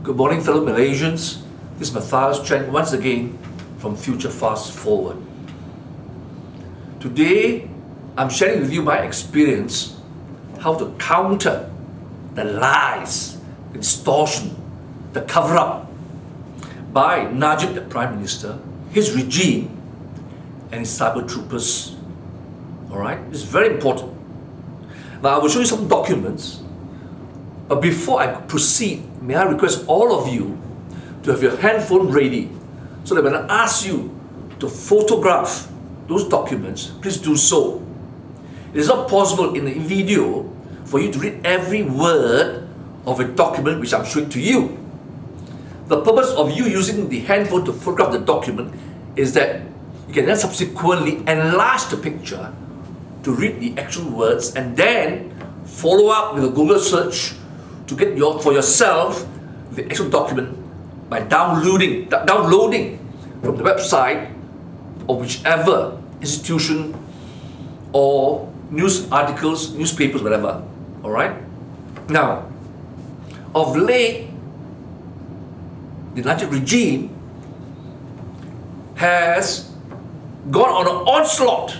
Good morning, fellow Malaysians. This is Matthias Chang once again from Future Fast Forward. Today, I'm sharing with you my experience how to counter the lies, the distortion, the cover-up by Najib, the Prime Minister, his regime, and his cyber troopers. Alright? It's very important. Now, I will show you some documents. But before I proceed, may I request all of you to have your handphone ready so that when I ask you to photograph those documents, please do so. It is not possible in a video for you to read every word of a document which I'm showing to you. The purpose of you using the handphone to photograph the document is that you can then subsequently enlarge the picture to read the actual words and then follow up with a Google search to get for yourself the actual document by downloading from the website of whichever institution or news articles, newspapers, whatever. Alright? Now, of late, the Najib regime has gone on an onslaught,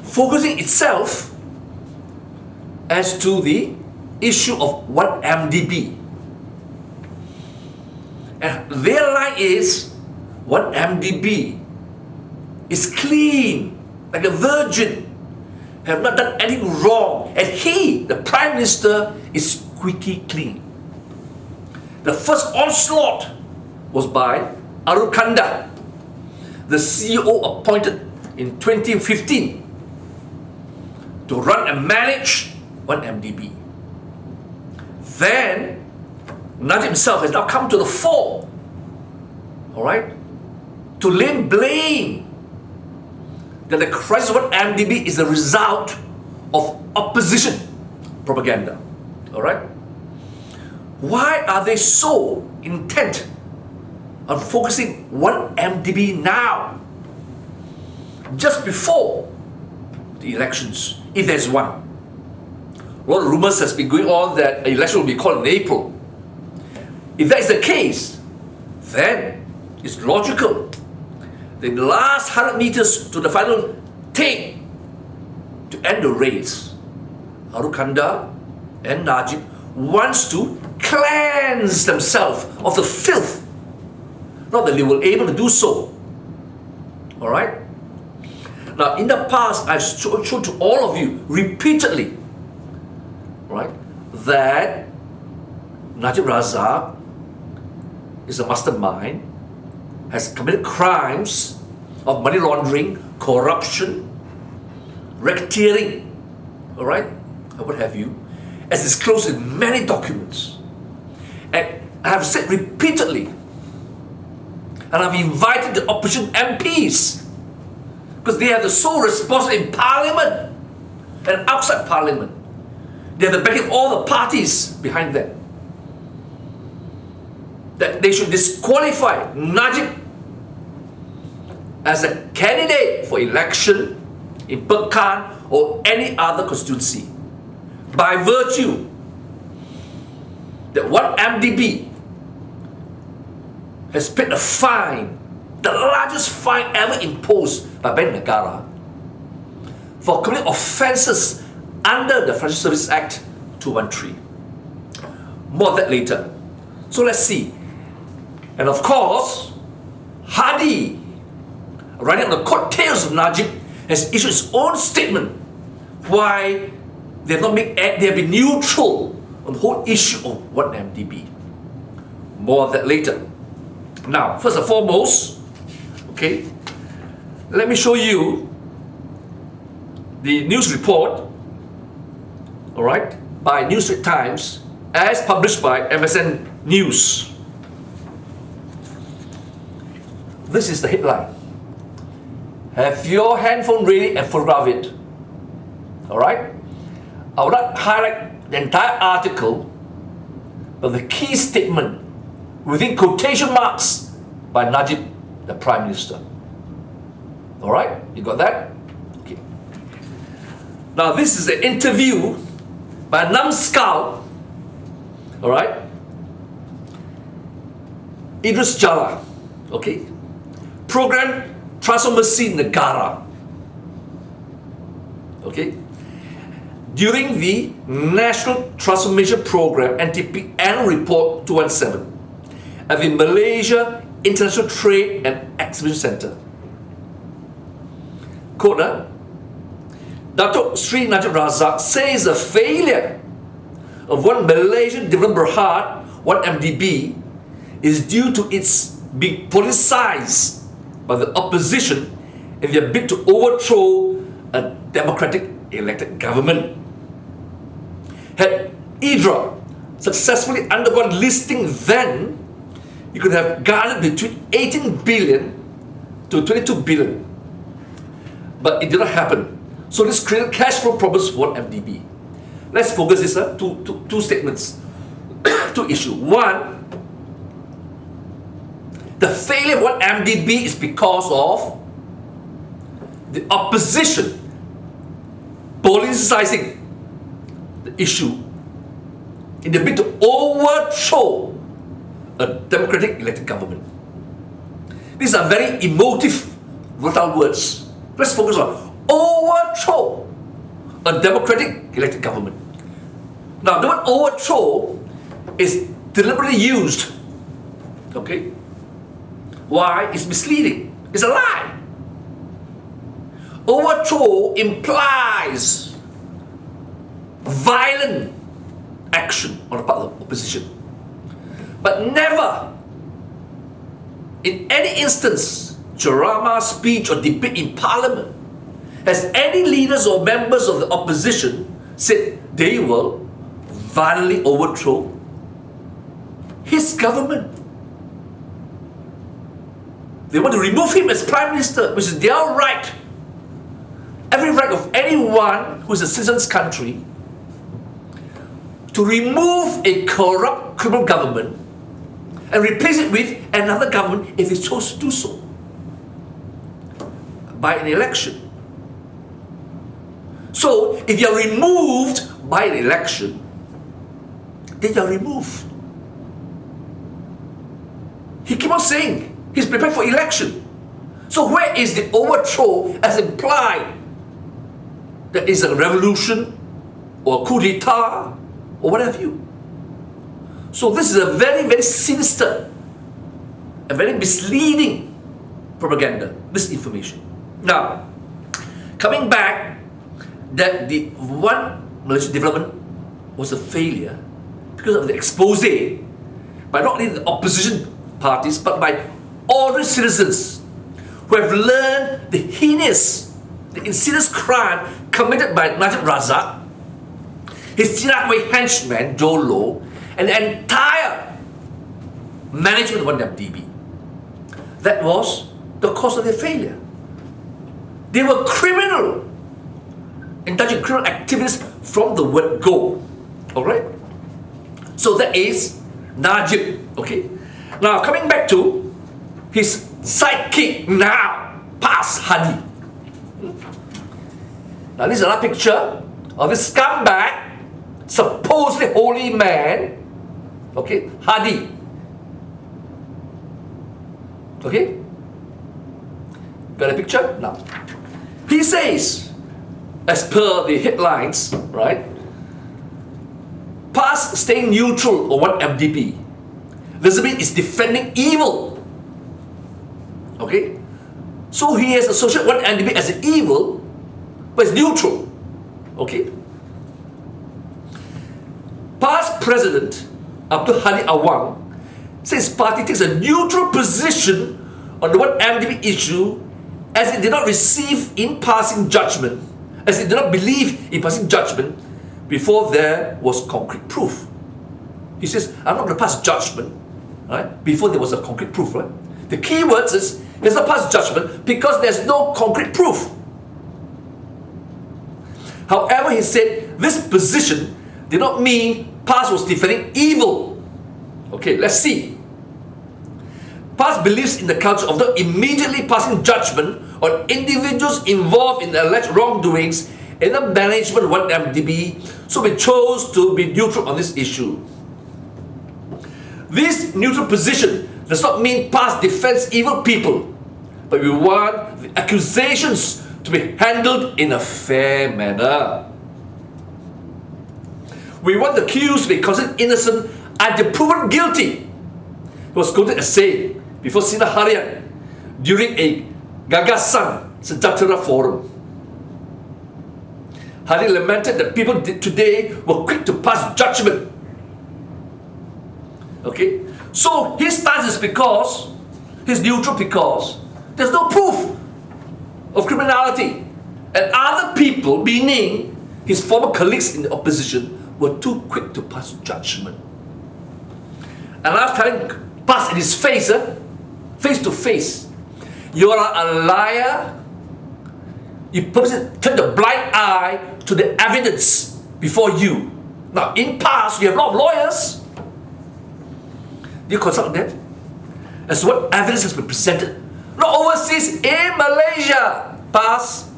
focusing itself as to the issue of 1MDB. And their line is 1MDB is clean, like a virgin, have not done anything wrong, and he, the Prime Minister, is squeaky clean. The first onslaught was by ArulKanda, the CEO appointed in 2015 to run and manage 1MDB. Then Najib himself has now come to the fore, alright, to lay blame that the crisis of 1MDB is a result of opposition propaganda. Alright? Why are they so intent on focusing 1MDB now, just before the elections, if there's one? A lot of rumors has been going on that an election will be called in April. If that is the case, then it's logical. The last 100 meters to the final take to end the race, ArulKanda and Najib wants to cleanse themselves of the filth. Not that they were able to do so. Alright? Now, in the past, I've shown to all of you repeatedly, right, that Najib Razak is a mastermind, has committed crimes of money laundering, corruption, racketeering, alright, and what have you, as disclosed in many documents. And I have said repeatedly, and I've invited the opposition MPs, because they have the sole responsibility in Parliament and outside Parliament. They have the backing of all the parties behind them, that they should disqualify Najib as a candidate for election in Pekan or any other constituency by virtue that 1MDB has paid a fine, the largest fine ever imposed by Bank Negara, for committing offences under the Financial Services Act 213. More of that later. So let's see. And of course, Hadi, riding on the coattails of Najib, has issued his own statement why they have been neutral on the whole issue of 1MDB. More of that later. Now, first and foremost, okay, let me show you the news report, alright, by New Straits Times as published by MSN News. This is the headline. Have your handphone ready and photograph it. Alright? I will not highlight the entire article, but the key statement within quotation marks by Najib, the Prime Minister. Alright? You got that? Okay. Now this is an interview by a numbskull All right. Idris Jala, okay. Program Transformasi Negara, okay. During the National Transformation Program (NTP) Annual Report 217 at the Malaysia International Trade and Exhibition Centre. Quote, Datuk Sri Najib Razak says the failure of one Malaysian Development Berhad, 1MDB, is due to its being politicized by the opposition in their bid to overthrow a democratic elected government. Had IDRA successfully undergone listing then, you could have garnered between 18 billion to 22 billion. But it did not happen. So this created cash flow problems for MDB. Let's focus this two statements, two issues. One, the failure of what MDB is because of the opposition politicizing the issue in the bid to overthrow a democratic elected government. These are very emotive, volatile words. Let's focus on overthrow a democratic elected government. Now, the word overthrow is deliberately used. Okay? Why? It's misleading. It's a lie. Overthrow implies violent action on the part of the opposition. But never, in any instance, ceramah, speech, or debate in Parliament, has any leaders or members of the opposition said they will violently overthrow his government. They want to remove him as Prime Minister, which is their right. Every right of anyone who is a citizen of this country to remove a corrupt criminal government and replace it with another government if they chose to do so by an election. So, if you are removed by an election, then you are removed. He keep on saying he's prepared for election. So where is the overthrow as implied? That is a revolution or a coup d'etat or what have you. So this is a very, very sinister and very misleading propaganda, misinformation. Now, coming back, that the one Malaysian development was a failure because of the expose by not only the opposition parties but by ordinary citizens who have learned the heinous, the insidious crime committed by Najib Razak, his Tirakwe henchman, Joe Low, and the entire management of 1MDB. That was the cause of their failure. They were criminal, indulging criminal activities from the word go. Alright? So that is Najib. Okay? Now coming back to his sidekick now, past Hadi. Now this is another picture of this scumbag, supposedly holy man, okay, Hadi. Okay? Got a picture? Now, he says, as per the headlines, right, past staying neutral on 1MDB. Elizabeth is defending evil. Okay? So he has associated 1MDB as an evil, but it's neutral. Okay? Past President Abdul Hadi Awang says his party takes a neutral position on the 1MDB issue as it did not receive in passing judgment, as it did not believe in passing judgment before there was concrete proof. He says, I'm not going to pass judgment, right, before there was a concrete proof, right? The key words is, it's not pass judgment because there's no concrete proof. However, he said this position did not mean PAS was defending evil. Okay, let's see. PAS believes in the culture of not immediately passing judgment on individuals involved in the alleged wrongdoings in the management of 1MDB, so we chose to be neutral on this issue. This neutral position does not mean past defense evil people, but we want the accusations to be handled in a fair manner. We want the accused to be considered innocent until proven guilty. He was quoted as saying before Sina Harian during a Gagasan Sejahtera forum. Hadi lamented that people today were quick to pass judgment. Okay? So his stance is because, he's neutral because there's no proof of criminality. And other people, meaning his former colleagues in the opposition, were too quick to pass judgment. And I was telling, pass in his face, face to face, you are a liar. You purposely turn the blind eye to the evidence before you. Now, in past, you have a lot of lawyers. Do you consult them as to what evidence has been presented? Not overseas, in Malaysia. Past.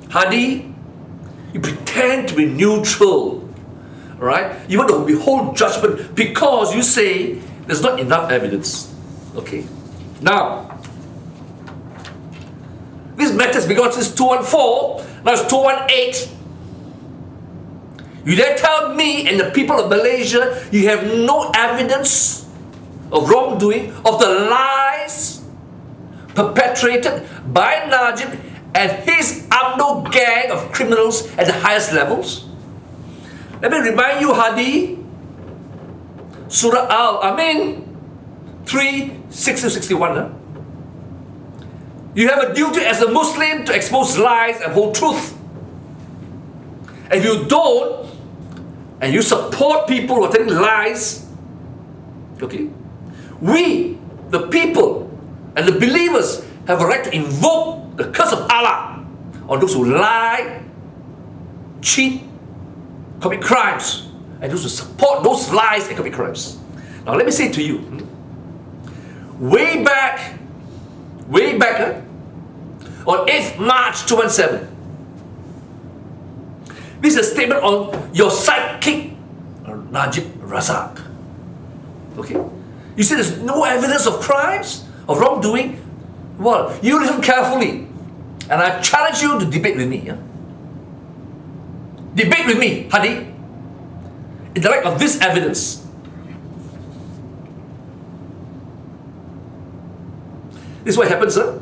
Hadi, you pretend to be neutral. Right? You want to withhold judgment because you say there's not enough evidence. Okay. Now, this matter has been going since 2014, now it's 2018. You dare tell me and the people of Malaysia you have no evidence of wrongdoing, of the lies perpetrated by Najib and his UMNO gang of criminals at the highest levels? Let me remind you, Hadi, Surah Al-Amin 3:60-61. You have a duty as a Muslim to expose lies and hold truth. If you don't, and you support people who are telling lies, okay, we, the people, and the believers have a right to invoke the curse of Allah on those who lie, cheat, commit crimes, and those who support those lies and commit crimes. Now let me say to you, way back, on 8th March 2007, this is a statement on your sidekick, Najib Razak. Okay? You say there's no evidence of crimes, of wrongdoing? Well, you listen carefully, and I challenge you to debate with me. Yeah? Debate with me, Hadi, in the light of this evidence. This is what happens, sir.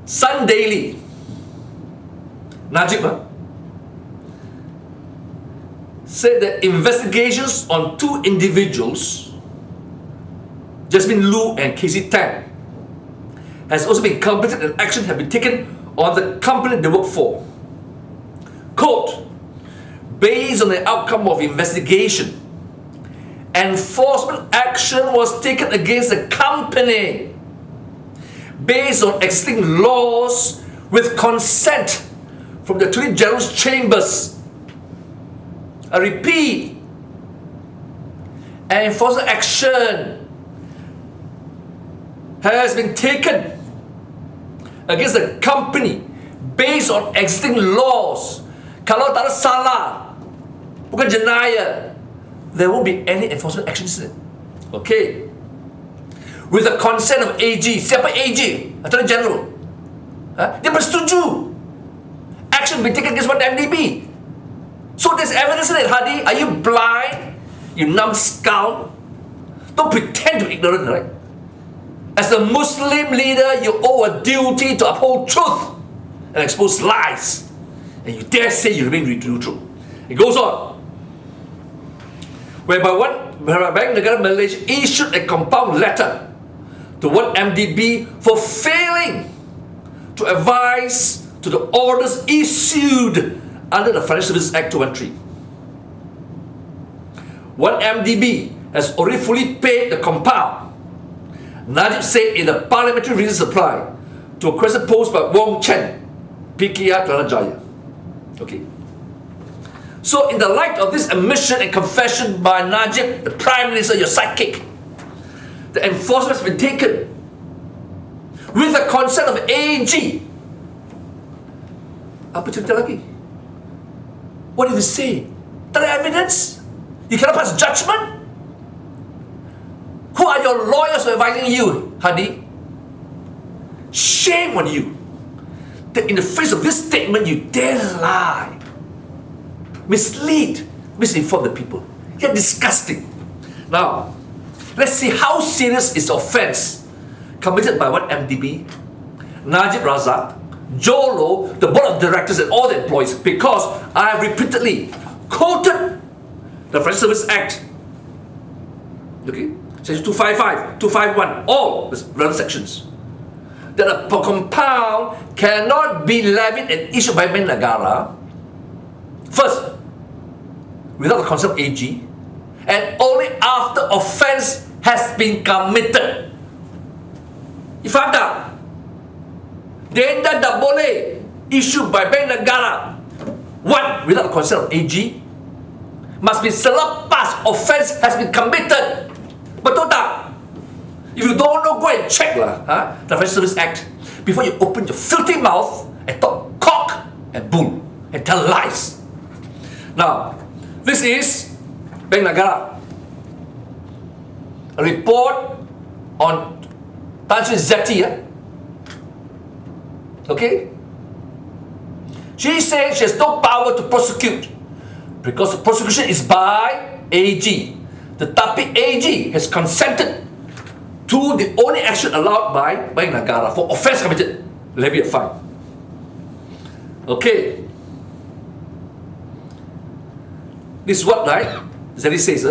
Sun Daily, Najib said that investigations on two individuals, Jasmine Lu and Casey Tang, has also been completed and action has been taken on the company they work for. Quote, based on the outcome of investigation, enforcement action was taken against the company based on existing laws with consent from the Attorney General's chambers. I repeat, an enforcement action has been taken against the company based on existing laws. Kalau tak ada salah, bukan jenayah, there won't be any enforcement actions. Okay. With the consent of AG. Siapa AG? Attorney General. Dia bersetuju. Action be taken against one MDB. So there's evidence in it, Hadi. Are you blind? You numbskull? Don't pretend to be ignorant, right? As a Muslim leader, you owe a duty to uphold truth and expose lies. And you dare say you remain neutral. It goes on. Whereby Bank Negara Malaysia issued a compound letter to one MDB for failing to advise to the orders issued under the Financial Services Act 2013. One MDB has already fully paid the compound, Najib said in a parliamentary reason reply to a question posed by Wong Chen, PKR Kelana Jaya. Okay. So in the light of this admission and confession by Najib, the Prime Minister, your sidekick, the enforcement has been taken with the consent of AG. Apa cerita lagi? What did they say? Tak ada evidence. You cannot pass judgment? Who are your lawyers advising you, Hadi? Shame on you that in the face of this statement you dare lie, mislead, misinform the people. You're disgusting. Now, let's see how serious is the offense committed by one MDB, Najib Razak, Jolo, the board of directors and all the employees, because I have repeatedly quoted the Financial Service Act, okay, section 255, 251, all the relevant sections, that a compound cannot be levied and issued by Bank Negara, first, without the consent of AG, and only after offence has been committed. You faham tak? Denda tak boleh issued by Bank Negara, one, without the consent of AG, must be selepas offence has been committed. Betul tak? If you don't know, go and check lah, the Financial Service Act before you open your filthy mouth and talk cock and bull and tell lies. Now, this is Bank Negara. A report on Tan Sri Zeti. Okay? She says she has no power to prosecute because the prosecution is by AG. Tetapi AG has consented to the only action allowed by Bank Negara for offence committed, levy a fine. Okay. This is what, right? Zeti says,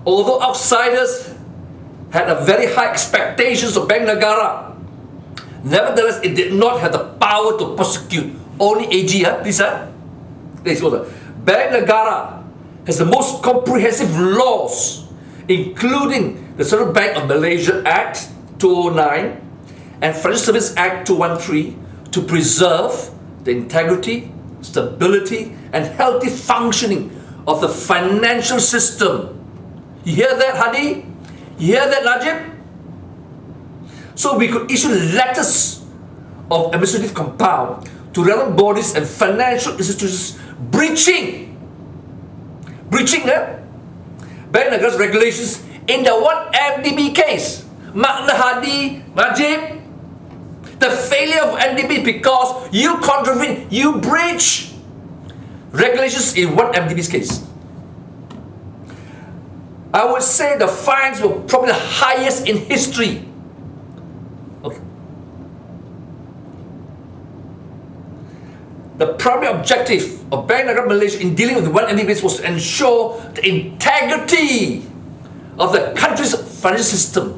although outsiders had a very high expectations of Bank Negara, nevertheless, it did not have the power to prosecute. Only AG, this, Bank Negara has the most comprehensive laws, including the Central Bank of Malaysia Act 2009 and Financial Service Act 213, to preserve the integrity, stability, and healthy functioning of the financial system. You hear that, Hadi? You hear that, Najib? So we could issue letters of administrative compound to relevant bodies and financial institutions breaching Bank Negara's regulations in the one MDB case. Makna Hadi, Najib, the failure of MDB because you contravene, you breach regulations in one MDB's case. I would say the fines were probably the highest in history. Okay. The primary objective of Bank Negara Malaysia in dealing with the one MDBs was to ensure the integrity of the country's financial system.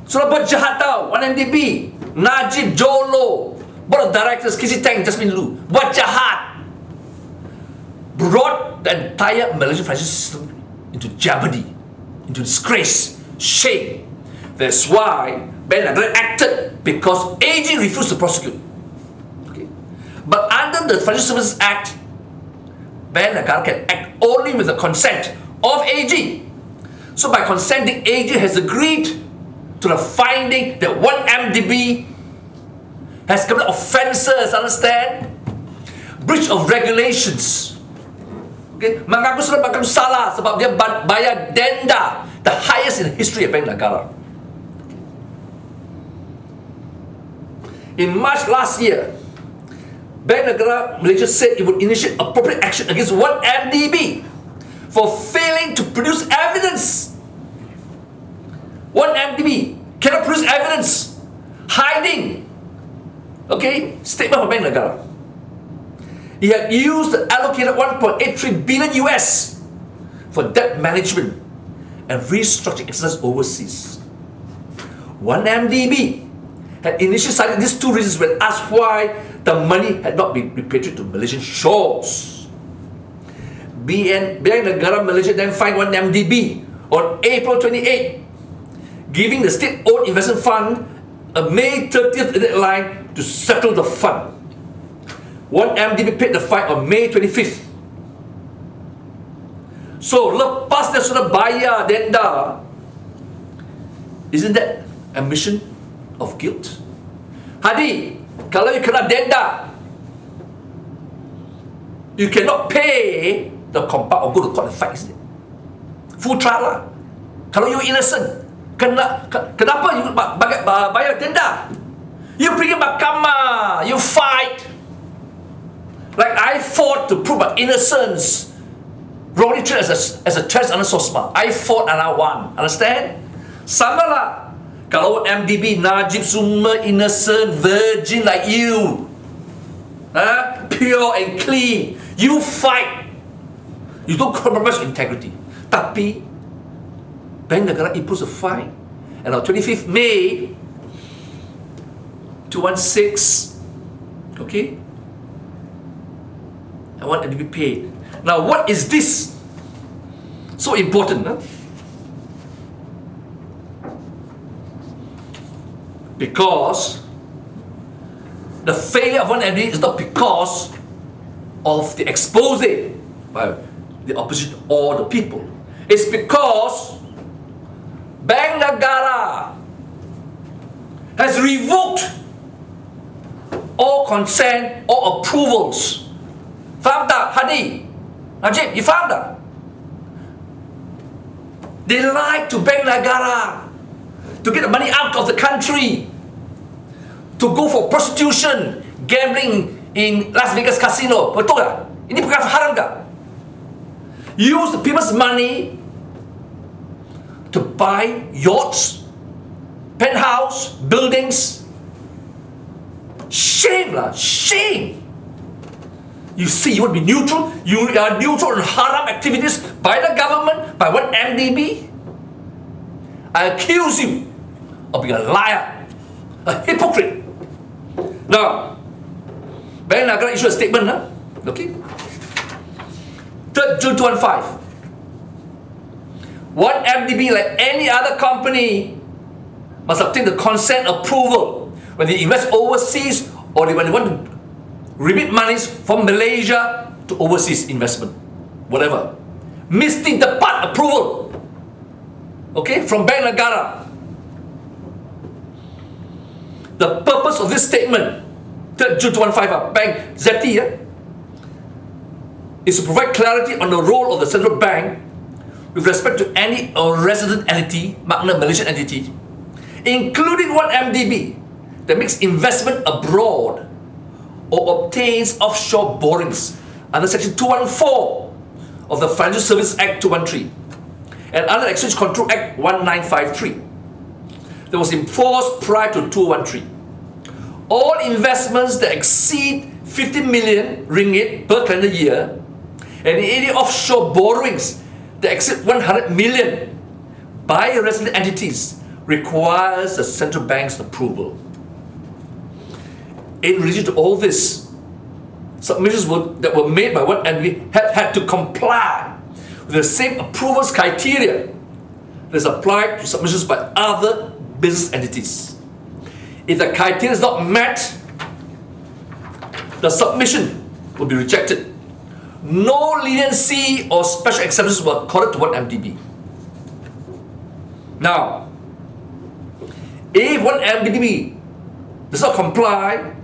So buat jahat tau, one MDB, Najib, Jolo, board of directors, Kisi Tang, Jasmine Lu, buat jahat, brought the entire Malaysian financial system into jeopardy, into disgrace, shame. That's why Bank Negara acted, because AG refused to prosecute. Okay. But under the Financial Services Act, Bank Negara can act only with the consent of AG. So by consenting, AG has agreed to the finding that one MDB has committed offences, understand? Breach of regulations. Okay? Mengaku sudah mengaku salah sebab dia bayar denda, the highest in the history of Bank Negara. In March last year, Bank Negara Malaysia said it would initiate appropriate action against one MDB for failing to produce evidence. One MDB cannot produce evidence, hiding. Okay, statement from Bank Negara. He had used the allocated 1.83 billion US for debt management and restructuring exercises overseas. One MDB had initially cited these two reasons when asked why the money had not been repatriated to Malaysian shores. Bank Negara Malaysia then fined one MDB on April 28, giving the state-owned investment fund a May 30th deadline to settle the fund. One MDB paid the fine on May 25th. So, lepas dia sudah bayar denda, isn't that admission of guilt? Hadi, kalau you kena denda, you cannot pay the compound or go to court and fight instead. Full trial lah. Kalau you innocent, kenapa you bayar denda? You pergi mahkamah, you fight. Like I fought to prove my innocence. Wrongly treated as a trans under SOSMA. I fought and I won. Understand? Sama lah. Kalau MDB, Najib semua innocent, virgin like you. Pure and clean. You fight. You don't compromise integrity. Tapi, Bank Negara imposed a fine. And on 25th May 216, okay, I want it to be paid. Now, what is this? So important, huh? Because the failure of one entity is not because of the expose by the opposition or the people. It's because Bank Negara has revoked all consent or approvals. Faham tak, Hadi? Najib, you faham tak? They lied to Bank Negara to get the money out of the country, to go for prostitution, gambling in Las Vegas casino. Betul tak? Ini bukan haram tak? Use the people's money to buy yachts, penthouse, buildings. Shame lah, shame. You see, you want to be neutral? You are neutral on haram activities by the government, by one MDB? I accuse you of being a liar, a hypocrite. Now, Bank Negara issued a statement, okay? 3rd June 2015. One MDB, like any other company, must obtain the consent approval when they invest overseas or when they want to remit monies from Malaysia to overseas investment, whatever. Mesti dapat approval, okay, from Bank Negara. The purpose of this statement, 3rd June 2015, Bank ZT, is to provide clarity on the role of the central bank with respect to any resident entity, makna Malaysian entity, including one MDB that makes investment abroad or obtains offshore borrowings under Section 214 of the Financial Services Act 213 and under Exchange Control Act 1953 that was enforced prior to 213. All investments that exceed 50 million ringgit per calendar year and any offshore borrowings that exceed 100 million by resident entities requires the central bank's approval. In relation to all this, submissions that were made by one entity have had to comply with the same approvals criteria that is applied to submissions by other business entities. If the criteria is not met, the submission will be rejected. No leniency or special exceptions were accorded to one MDB. Now, if one MDB does not comply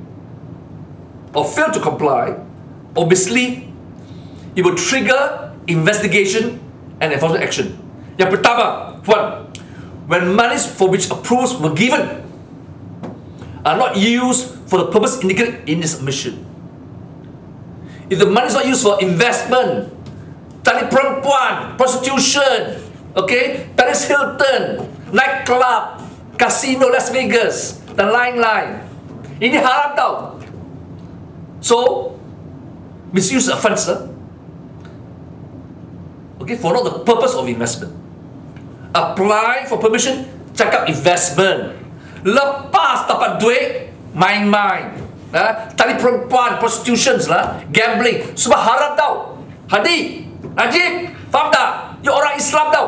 or fail to comply or mislead, it will trigger investigation and enforcement action. Yang pertama, one, when monies for which approvals were given are not used for the purpose indicated in the submission. If the money is not used for investment, tali perempuan, prostitution, okay, Paris Hilton, nightclub, casino Las Vegas, dan lain-lain, ini haram tau. So, misuse of funds, okay, for not the purpose of investment. Apply for permission, cakap investment. Lepas dapat duit, main-main. Tali perempuan, prostitutions lah, gambling, semua haram tau. Hadi, Najib, faham tak? You orang Islam tau.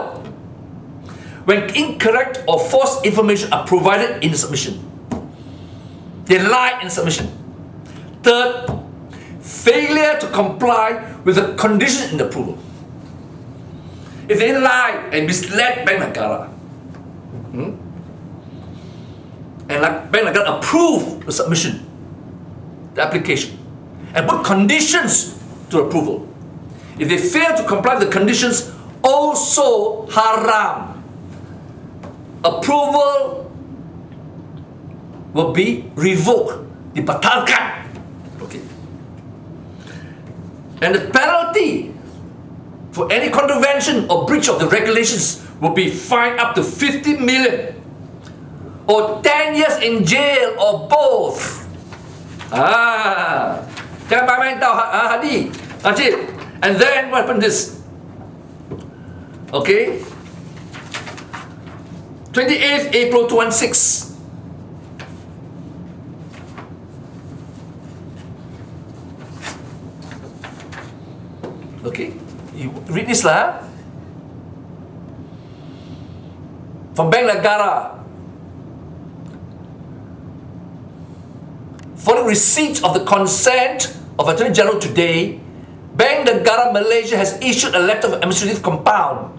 When incorrect or false information are provided in the submission, they lie in the submission. Third, failure to comply with the conditions in the approval. If they lie and misled Bank Negara, and Bank Negara approve the submission, the application, and put conditions to approval. If they fail to comply with the conditions, also haram. Approval will be revoked, dibatalkan. Okay. And the penalty for any contravention or breach of the regulations will be fined up to 50 million or 10 years in jail or both. Jangan main-main tau, Hadi, Najib. And then what happened this? Okay, 28th April 2016. Okay, you read this lah. From Bank Negara. Following receipt of the consent of Attorney General today, Bank Negara Malaysia has issued a letter of administrative compound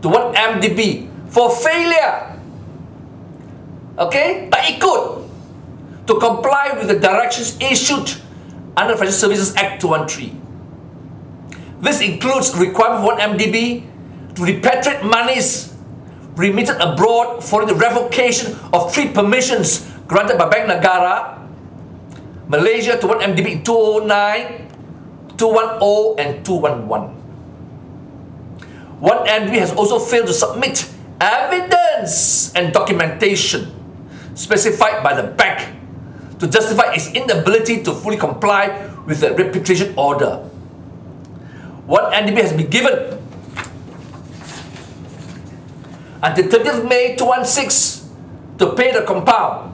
to 1MDB for failure, okay, tak ikut, to comply with the directions issued under Financial Services Act 213. This includes requirement for 1MDB to repatriate monies remitted abroad following the revocation of 3 permissions granted by Bank Negara Malaysia to 1MDB in 2009, 210 and 211. 1MDB has also failed to submit evidence and documentation specified by the bank to justify its inability to fully comply with the repatriation order. 1MDB has been given until 30th May 2016 to pay the compound.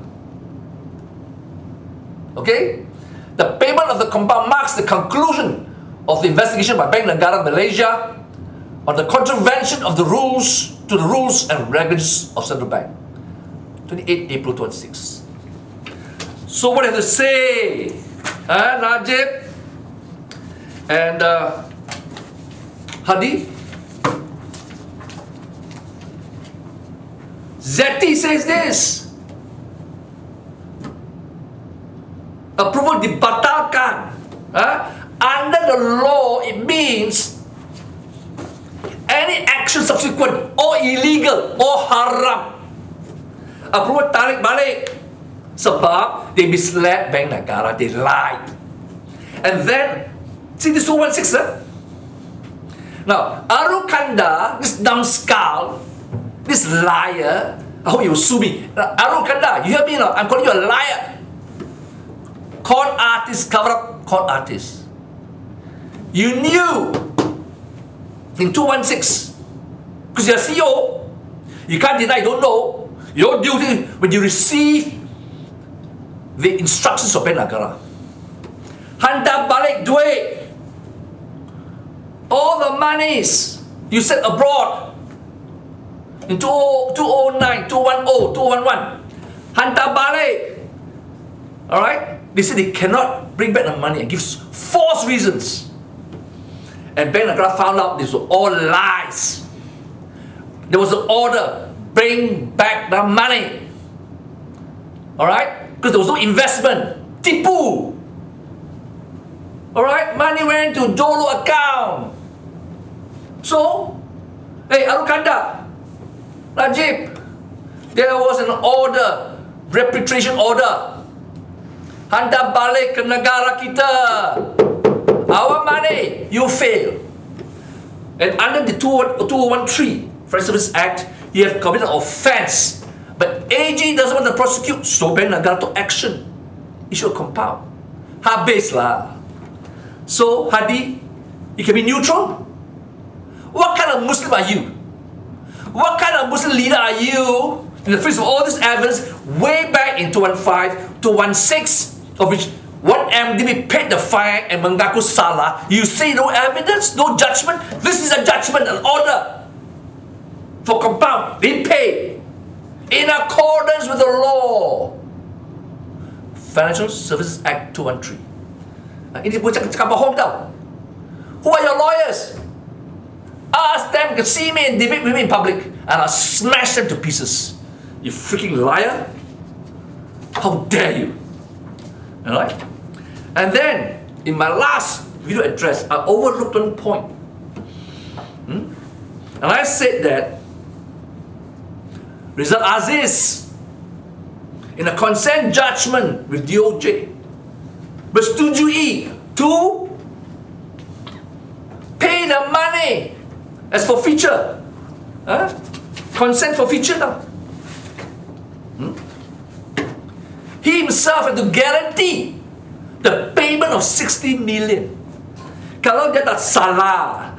Okay? The payment of the compound marks the conclusion of the investigation by Bank Negara Malaysia on the contravention of the rules to the rules and regulations of Central Bank. 28 April 2006. So what do you have to say, Najib and Hadi? Zeti says this. Approval dibatalkan. Under the law, it means any action subsequent or illegal or haram. Approval tarik balik. Sebab they misled Bank Negara, they lied. And then, see this 216, Now, ArulKanda, this numbskull, this liar, I hope you will sue me. ArulKanda, you hear me now? I'm calling you a liar. Con artist, cover up con artist. You knew in 216, because you're a CEO, you can't deny, you don't know. Your duty when you receive the instructions of Bank Negara. Hantar balik duit. All the monies you sent abroad in 2009, 210, 211, hantar balik. Alright? They said they cannot bring back the money and give false reasons. And Bank Negara found out these were all lies. There was an order, bring back the money. Alright? Because there was no investment. Tipu. Alright? Money went to Dolo account. So, hey, ArulKanda, Najib, there was an order, repatriation order. Hantar balik ke negara kita. Our money, you fail. And under the 2013 Financial Services Act, you have committed an offense. But AG doesn't want to prosecute, so Bank Negara took action. Issue a compound. Habis lah. So, Hadi, you can be neutral. What kind of Muslim are you? What kind of Muslim leader are you in the face of all this evidence way back in 2015, 2016, of which 1MDB paid the fine and mengaku salah? You say no evidence, no judgment. This is a judgment, an order for compound. They pay in accordance with the law. Financial Services Act 213. Ini bukan cakap bohong tau. Who are your lawyers? Ask them to see me and debate with me in public, and I'll smash them to pieces. You freaking liar! How dare you? Alright? And then, in my last video address, I overlooked one point. And I said that Rizal Aziz, in a consent judgment with DOJ, bersetujui to pay the money as forfeiture. Consent forfeiture now. He himself had to guarantee the payment of 60 million. Kalau dia tak salah,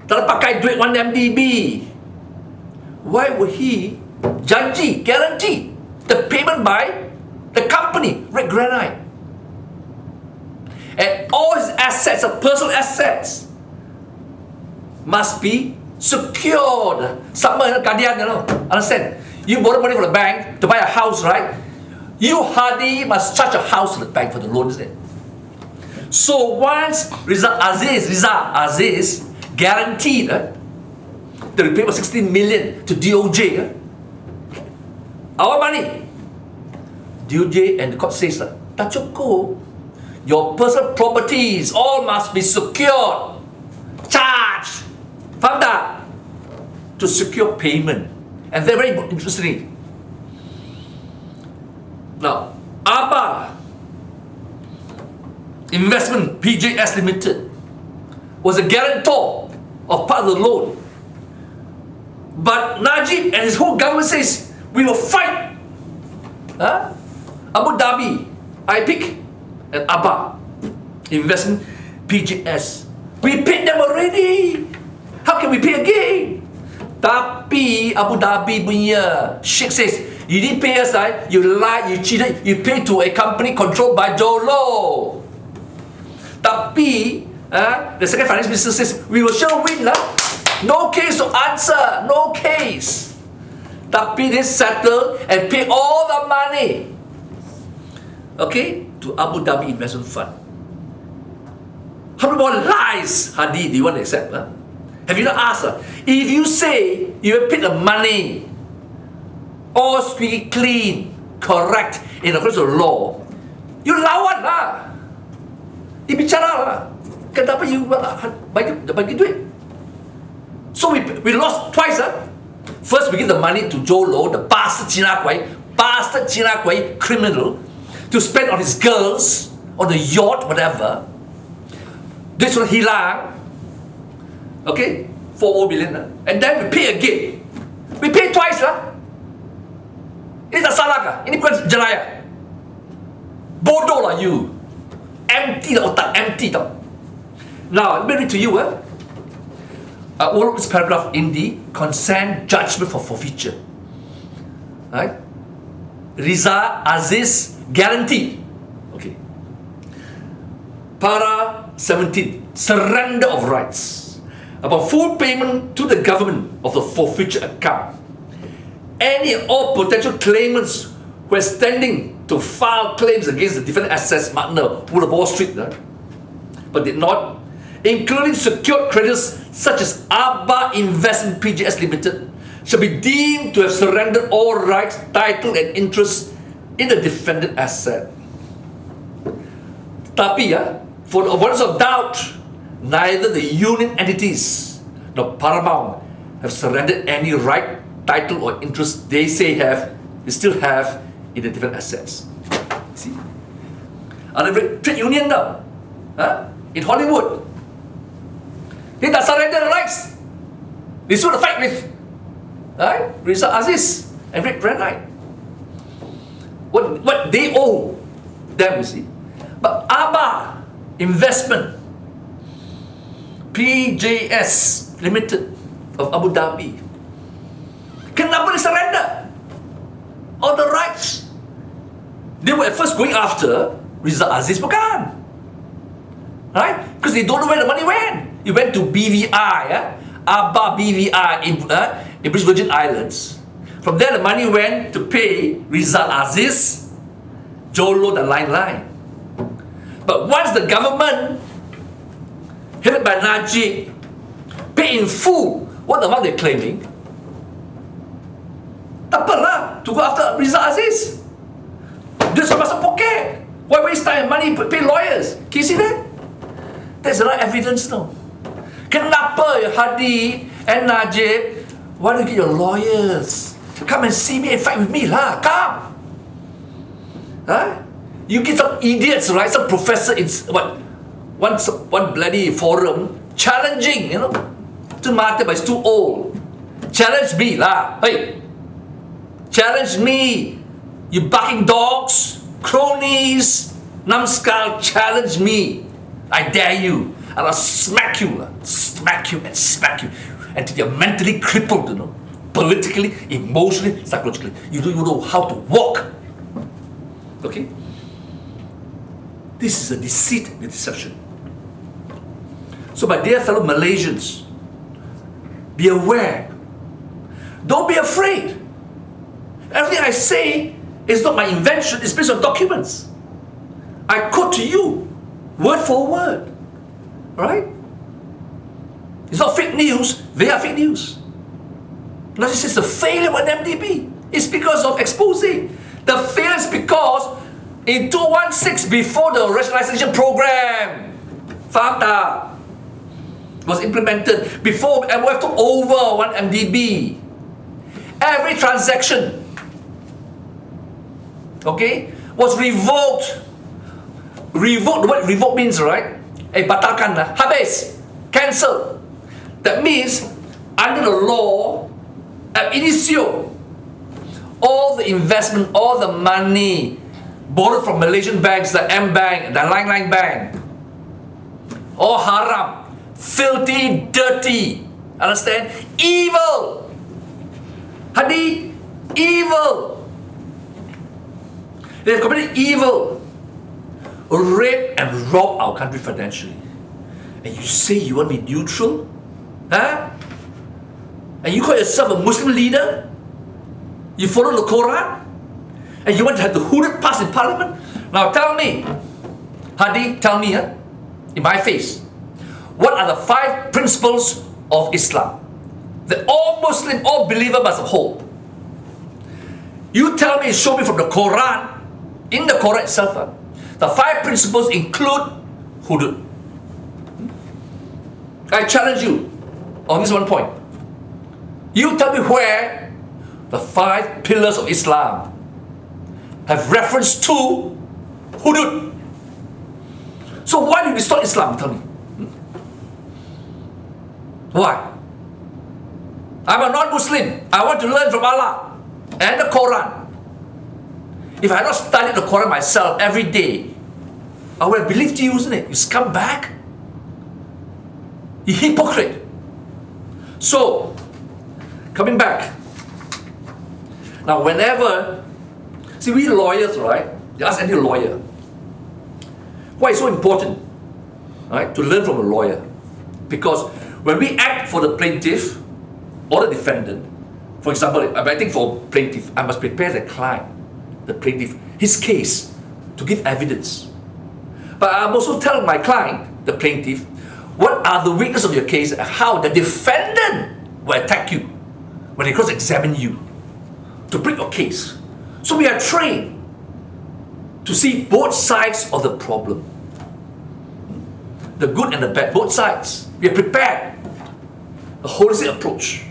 tak pakai duit 1MDB, why would he guarantee the payment by the company, Red Granite? And all his assets, personal assets, must be secured. Sama dengan kadian, understand? You borrow money from the bank to buy a house, right? You, Hadi, must charge a house to the bank for the loan, isn't it? So once Rizal Aziz guaranteed the repayment of 16 million to DOJ, our money, DOJ and the court says, tak cukup. Your personal properties all must be secured, charged, faham tak? To secure payment. And they're very interesting. Now, Abba Investment PJS Limited was a guarantor of part of the loan. But Najib and his whole government says, we will fight. Abu Dhabi, IPIC, and Abba Investment PJS. We paid them already. How can we pay again? Tapi Abu Dhabi punya Sheikh says, you didn't pay us, right? You lied, you cheated, you paid to a company controlled by Jolo. Tapi the second finance minister says, we will sure win lah. No case to answer, no case. Tapi they settle and pay all the money, okay, to Abu Dhabi Investment Fund. How many more lies, Hadi, do you want to accept? Have you not asked? If you say you have paid the money, all squeaky clean, correct, in accordance with the law, you lawan lah. You bicara lah. Kenapa you bagi duit? So we lost twice. First we give the money to Jolo, the bastard Cina Kuai criminal, to spend on his girls, on the yacht, whatever. This one hilang. Okay, 4 billion. And then we pay again. We pay twice lah. Ini tak salah kah? Ini bukan jelaya. Bodoh lah you. Empty lah otak, empty tau. Now, let me read to you. I will read this paragraph in the consent judgment for forfeiture. Right? Riza Aziz guarantee. Okay. Para 17, surrender of rights. About full payment to the government of the forfeiture account. Any and all potential claimants who are standing to file claims against the different assets partner Wood of Wall Street, but did not, including secured creditors such as Abba Investment PJS Limited, shall be deemed to have surrendered all rights, title and interest in the defended asset. Tapi for the avoidance of doubt, neither the union entities nor Paramount have surrendered any right, title or interest they still have in the different assets. See? Ada trade union now, in Hollywood. They tak surrender the rights. They sort of fight with Rizal Aziz and Red Granite. What they owe them, you see. But Abba Investment PJS Limited of Abu Dhabi, kenapa they surrender all the rights? They were at first going after Rizal Aziz, bukan? Right? Because they don't know where the money went. It went to BVI, Abba BVI in British Virgin Islands. From there, the money went to pay Rizal Aziz, Jolo, the line. But once the government, headed by Najib, pay in full what amount they're claiming, tak apalah to go after Rizal Aziz. Dia sudah masuk poket. Why waste time and money pay lawyers? Can you see that? There's a lot of evidence now. Kenapa Hadi and Najib? Why don't you get your lawyers? Come and see me and fight with me lah. Come. Huh? You get some idiots, right? Some professor in one bloody forum challenging, you know. To matter, but it's too old. Challenge me lah. Hey. Challenge me. You barking dogs, cronies, numbskull, challenge me. I dare you. And I'll smack you lah. Smack you and smack you. Until you're mentally crippled, you know. Politically, emotionally, psychologically. You don't even know how to walk. Okay? This is a deceit and a deception. So my dear fellow Malaysians, be aware. Don't be afraid. Everything I say is not my invention, it's based on documents. I quote to you, word for word. Right? It's not fake news, they are fake news. Not just it's a failure with MDB. It's because of exposing. The failure is because in 2016, before the rationalization program, FATA was implemented, before MOF took over one MDB, every transaction, okay, was revoked. Revoked, what revoke means, right? Batalkan, habis, cancel. That means, under the law, ab initio, all the investment, all the money borrowed from Malaysian banks, the M Bank, the Line Bank, all haram, filthy, dirty, understand? Evil. Hadi, evil. They have committed evil, rape and rob our country financially. And you say you want to be neutral? Huh? And you call yourself a Muslim leader? You follow the Quran? And you want to have the Hudud pass in Parliament? Now tell me, Hadi, tell me, in my face, what are the 5 principles of Islam that all Muslim, all believer must uphold? You tell me, show me from the Quran, in the Quran itself, the 5 principles include Hudud. I challenge you on this one point. You tell me where the 5 pillars of Islam have reference to Hudud. So why do you distort Islam? Tell me. Why? I'm a non-Muslim. I want to learn from Allah and the Quran. If I had not studied the Quran myself every day, I would have believed you, isn't it? You scumbag. You hypocrite. So, coming back. Now, whenever, see, we lawyers, right? You ask any lawyer, why it's so important, right, to learn from a lawyer? Because when we act for the plaintiff or the defendant, for example, I'm acting for plaintiff, I must prepare the client, the plaintiff, his case, to give evidence. But I'm also telling my client, the plaintiff, what are the weaknesses of your case and how the defendant will attack you when they cross-examine you to bring your case. So we are trained to see both sides of the problem. The good and the bad, both sides. We are prepared. A holistic approach.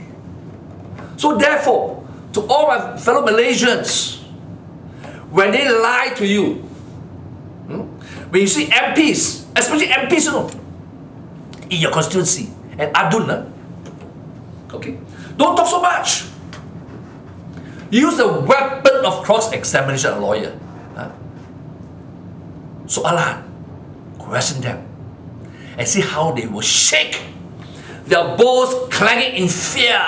So therefore, to all my fellow Malaysians, when they lie to you, when you see MPs, especially MPs, you know, in your constituency, and Adun, okay, don't talk so much. Use the weapon of cross-examination of a lawyer. Soalan, question them, and see how they will shake. Their balls clanging in fear.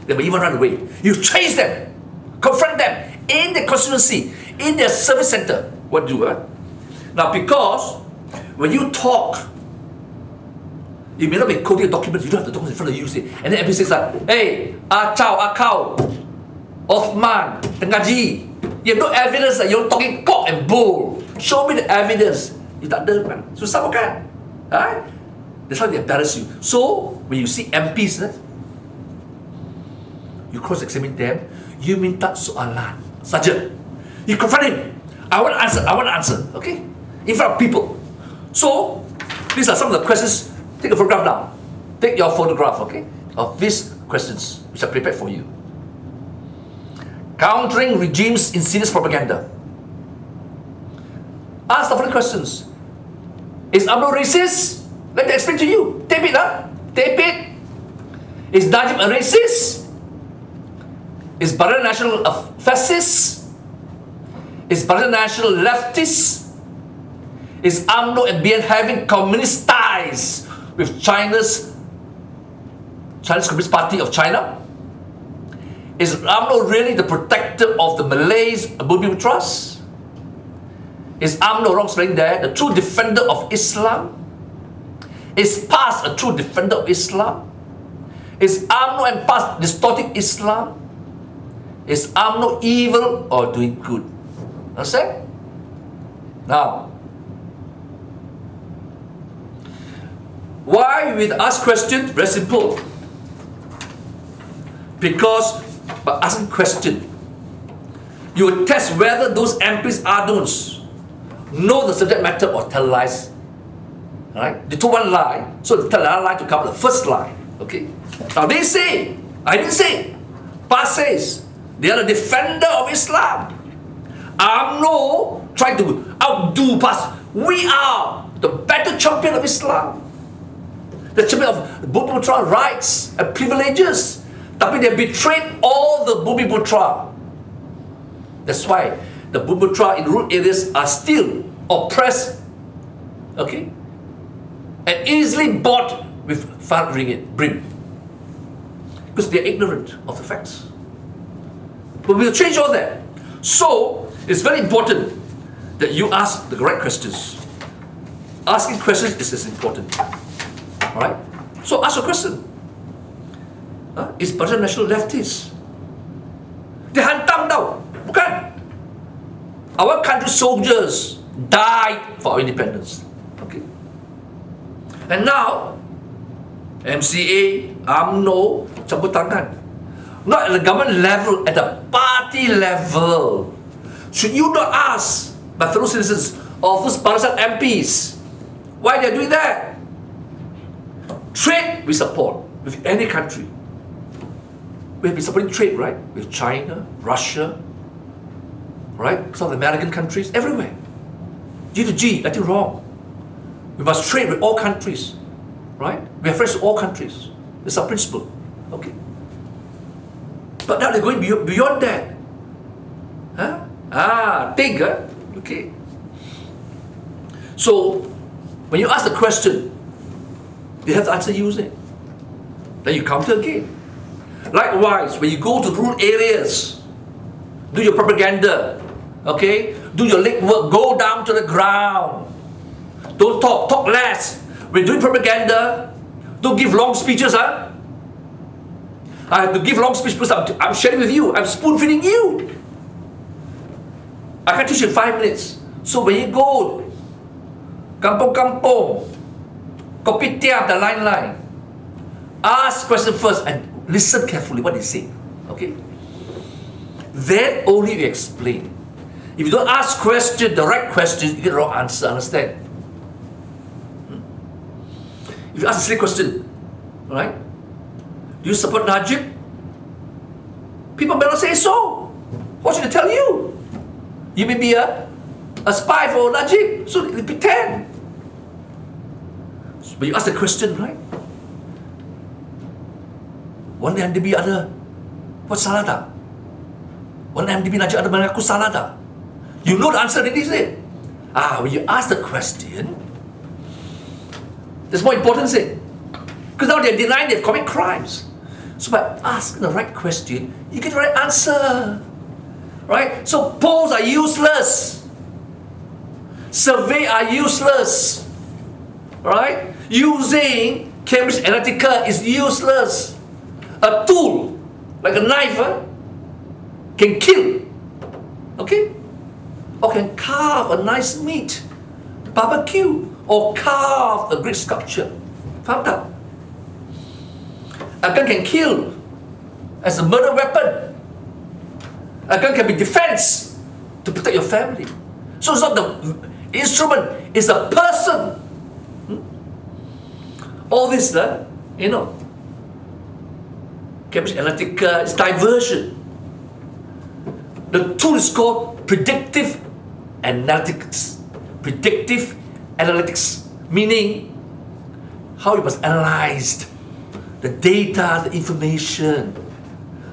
They will even run away. You chase them, confront them in the constituency, in their service center. What do you? Now, because when you talk, you may not be quoting a document, you don't have the document in front of you, see, and then everybody says that, hey, Akau, Othman, Tengaji, you have no evidence that you're talking cock and bull. Show me the evidence. You tak ada kan? Susah bukan? Right? That's how they embarrass you. So, when you see MPs, you cross-examine them, you minta soalan saja. You confront him. I want to answer, okay? In front of people. So, these are some of the questions. Take a photograph now. Take your photograph, okay? Of these questions, which are prepared for you. Countering regimes' insidious propaganda. Ask the following questions. Is UMNO racist? Let me explain to you. Tape it, huh? Tape it. Is Najib a racist? Is Barisan Nasional a fascist? Is Barisan Nasional leftist? Is UMNO and BN having communist ties with Chinese Communist Party of China? Is UMNO really the protector of the Malays Bumi Trust? Is UMNO, wrong spelling there, the true defender of Islam? Is PAS a true defender of Islam? Is UMNO and PAS distorting Islam? Is UMNO evil or doing good? Understand? Now, why we ask questions? Very simple. Because by asking question, you will test whether those MPs are those know the subject matter or tell lies. Right? They told one lie, so they tell another lie to cover the first lie. Okay? Now they say, I didn't say, PAS says, they are the defender of Islam. UMNO trying to outdo PAS. We are the better champion of Islam. The champion of Bumi Putra rights and privileges. Tapi they betrayed all the Bumi Putra. That's why the Bumi Putra in rural areas are still oppressed, okay, and easily bought with 5 ringgit brim. Because they are ignorant of the facts. But we'll change all that. So, it's very important that you ask the right questions. Asking questions is important. Alright? So, ask a question. Is Barisan Nasional leftist? Dia hantam tau. Bukan. Our country soldiers died for our independence. Okay. And now, MCA, UMNO, campur tangan. Not at the government level, at the party level. Should you not ask my fellow citizens of those Barisan MPs why they're doing that? Trade we support with any country. We've been supporting trade, right? With China, Russia, right? Some of the American countries, everywhere. G to G, nothing wrong. We must trade with all countries, right? We are friends with all countries. It's our principle, okay? But now they're going beyond that. Huh? Think, okay? So, when you ask the question, they have to answer using it. Then you counter again. Likewise, when you go to rural areas, do your propaganda, okay? Do your legwork, go down to the ground. Don't talk less. When doing propaganda, don't give long speeches, huh? I have to give long speeches because I'm sharing with you, I'm spoon feeding you. I can teach you in 5 minutes. So when you go, kampung-kampung, kopitiam, the line, ask question first and listen carefully what they say, okay? Then only we explain. If you don't ask question, the right question, you get the wrong answer, understand? If you ask a silly question, right? Do you support Najib? People may not say so. What should they tell you? You may be a spy for Najib, so they pretend. But you ask the question, right? One MDB ada buat salah tak? One MDB Najib ada mengaku salah tak? You know the answer already, is it? When you ask the question, there's more importance in. Because now they're denying they've committed crimes. So by asking the right question, you get the right answer. Right? So polls are useless. Survey are useless. Right? Using Cambridge Analytica is useless. A tool, like a knife, can kill. Okay? Or can carve a nice meat, barbecue, or carve a great sculpture. Faham tak? A gun can kill as a murder weapon. A gun can be defense to protect your family. So it's not the instrument, it's the person. All this, Cambridge Analytica is diversion. The tool is called predictive analytics. Predictive analytics, meaning how you must analyze the data, the information,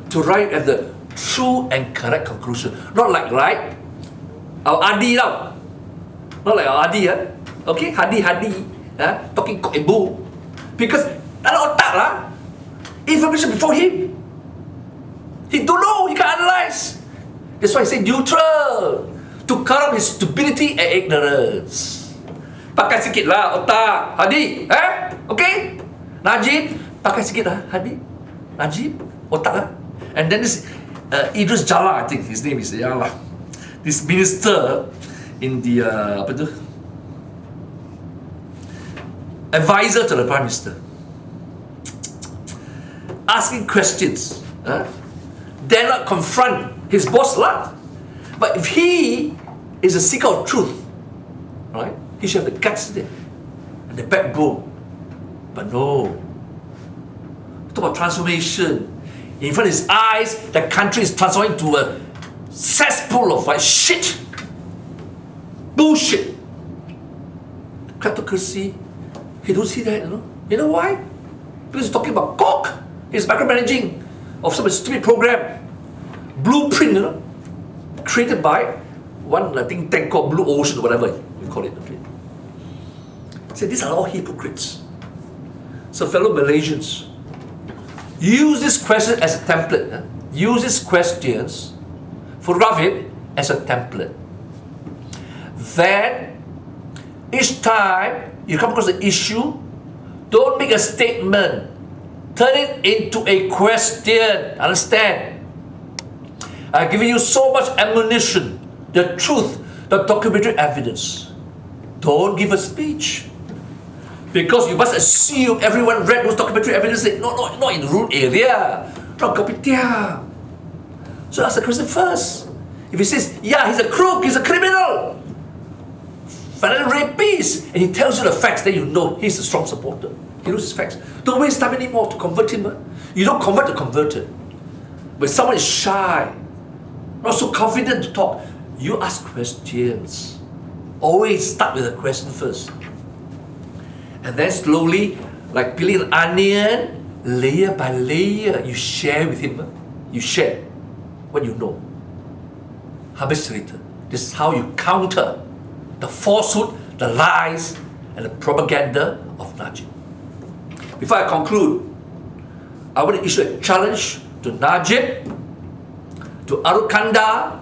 to arrive at the true and correct conclusion. Not like, right? Our Hadi now. Not like our Hadi, okay? Hadi, talking cock and bull. Because tak ada otak lah. Information before him. He don't know, he can't analyze. That's why he say neutral. To curb his stupidity and ignorance. Pakai sikit lah otak, Hadi, okay? Najib, pakai sikit lah, Hadi, Najib, otak lah. And then this Idris Jala, I think his name is Jala. This minister in the advisor to the Prime Minister, asking questions, dare not confront his boss lah. But if he is a seeker of truth, right, he should have the guts there and the backbone. But no. Talk about transformation. In front of his eyes, the country is transforming to a cesspool of shit. Bullshit. Kleptocracy. He don't see that, You know why? Because he's talking about cock. He's micromanaging of some stupid program. Blueprint, created by one, I think, tank called Blue Ocean or whatever you call it. Okay. So these are all hypocrites. So fellow Malaysians, use this question as a template. Use these questions, photograph it as a template. Then, each time you come across an issue, don't make a statement. Turn it into a question. Understand? I've given you so much ammunition, the truth, the documentary evidence. Don't give a speech. Because you must assume everyone read those documentary evidence. Not in the rural area. Not Kopitiam. So ask the question first. If he says, yeah, he's a crook, he's a criminal, financial rapist, and he tells you the facts, then you know he's a strong supporter. He knows his facts. Don't waste time anymore to convert him. You don't convert the converted. But someone is shy, not so confident to talk, you ask questions. Always start with a question first. And then slowly, like peeling an onion, layer by layer, you share with him. You share what you know. Habis cerita. This is how you counter the falsehood, the lies, and the propaganda of Najib. Before I conclude, I want to issue a challenge to Najib, to ArulKanda,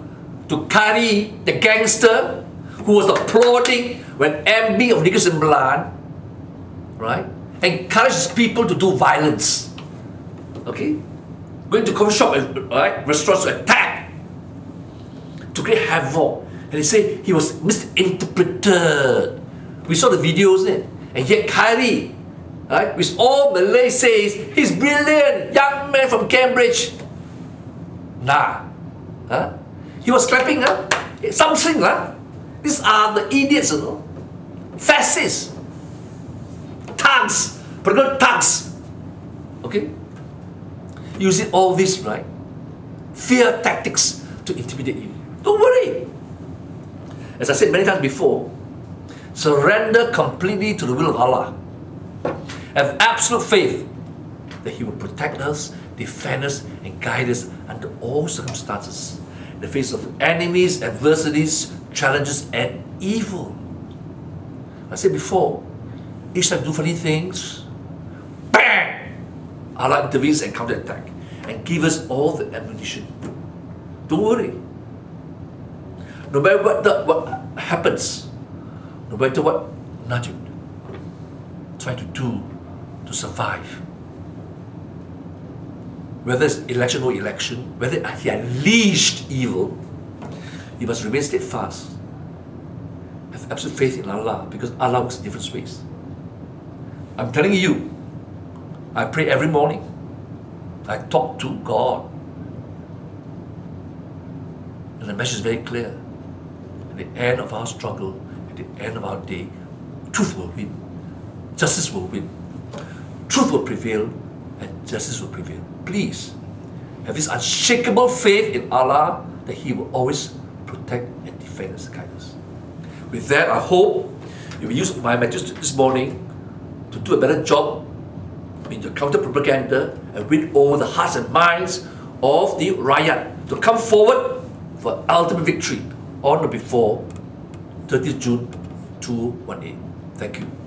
to Kari, the gangster, who was applauding when MB of Negeri Sembilan, right, encourages people to do violence. Okay? Going to coffee shop, right, restaurants to attack, to create havoc. And they say he was misinterpreted. We saw the videos then. And yet Kari, right, which all Malay says, he's brilliant, young man from Cambridge. Nah. He was clapping, something. These are the idiots, fascists, thugs, political thugs. Okay? Using all this, right? Fear tactics to intimidate you. Don't worry. As I said many times before, surrender completely to the will of Allah. Have absolute faith that He will protect us, defend us, and guide us under all circumstances, in the face of enemies, adversities, challenges, and evil. I said before, each time we do funny things, bang! Allah intervenes and counterattack and give us all the ammunition. Don't worry. No matter what happens, no matter what Najib try to do to survive, whether it's election or election, whether he unleashed evil, you must remain steadfast. Have absolute faith in Allah, because Allah works in different ways. I'm telling you, I pray every morning. I talk to God. And the message is very clear. at the end of our struggle, at the end of our day, truth will win. Justice will win. Truth will prevail and justice will prevail. Please have this unshakable faith in Allah that He will always protect and defend us and guide us. With that, I hope you will use my message this morning to do a better job in the counter-propaganda and win over the hearts and minds of the Rakyat to come forward for ultimate victory on or before 30th June 2018. Thank you.